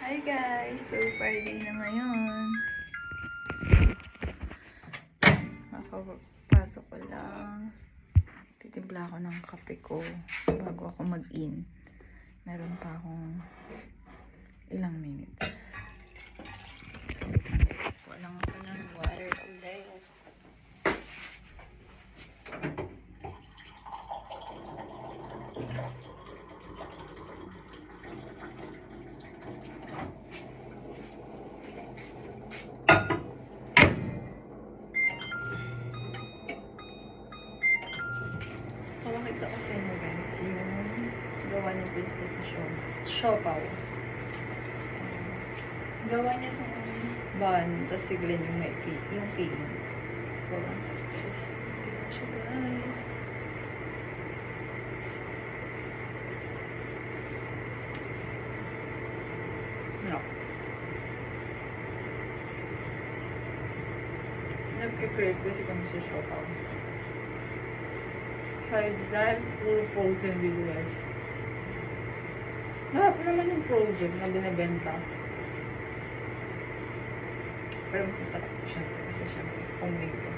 Hi guys! So Friday na ngayon. Makapasok ko lang. Titimpla ako ng kape ko bago ako mag-in. Meron pa akong ilang minutes. So, walang ako ng water ulit. Pakita ko sa inyo guys yung gawa ni Princess sa Siopaw. So, gawa niya itong bun, tapos si Glenn yung may yung feeling. So, ang sarap guys. Gawa siya guys. No. Nagkikrave kasi kami sa Siopaw. Dahil puro frozen dito guys. Harap naman yung frozen na binibenta. Pero mas masarap to syempre kasi syempre homemade to.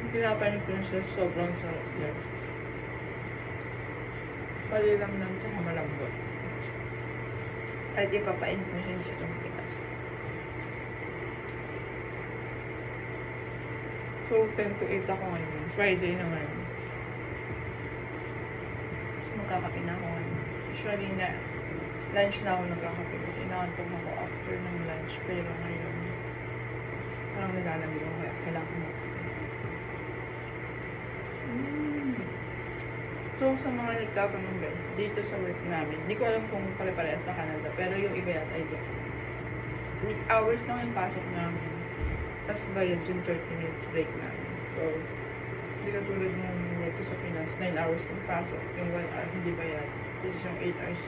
Yung sinapanin ko na siya sobrang sarap guys. Pali lang lang tsaka malambot. Kahit ipapain ko siya hindi siya tumitikas. So, 10 to 8 ako ngayon. Friday na ngayon. So, magkakape na ako ngayon. Usually, lunch na ako nagkakape kasi inaantong ako after ng lunch. Pero ngayon, parang nilalamig ako kaya kailangan mo. So, sa mga nagtatanong guys, dito sa work namin, hindi ko alam kung pare-parehas sa Canada, pero yung iba yata ay 8 hours lang yung pasok namin. Tapos bayad yung 30 minutes break namin. So, hindi ka tulad nung work ko sa Pinas, 9 hours yung pasok, yung 1 hour hindi bayad. Tapos yung 8 hours,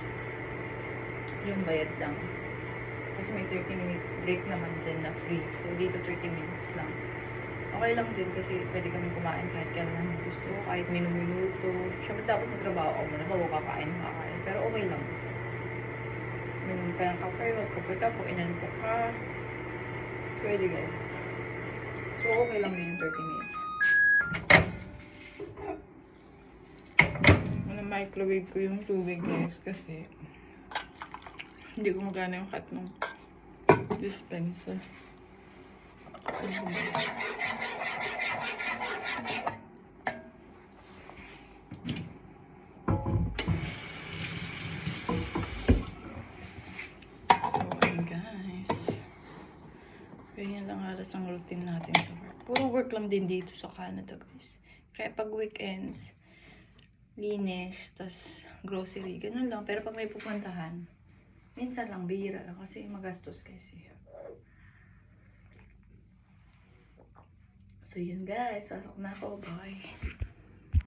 yung bayad lang. Kasi may 30 minutes break naman din na free. So, dito 30 minutes lang. Okay lang din kasi pwede kami kumain kahit kailan gusto, kahit minuto. Siyempre dapat magtrabaho ako muna bago kakain. Pero okay lang. Minum ka ng kape, magkape ka, kung inanpo ka. Pwede guys. So, okay lang din yung 30 minutes. Microwave ko yung tubig guys kasi hindi ko magana yung hot ng dispenser. So, ayun guys. Ganyan lang halos ang routine natin sa work. Puro work lang din dito sa Canada guys. Kaya pag weekends, linis, tas grocery, ganun lang. Pero pag may pupuntahan, minsan lang, bihira lang kasi magastos kasi. So yun guys, pasok na ako, bye.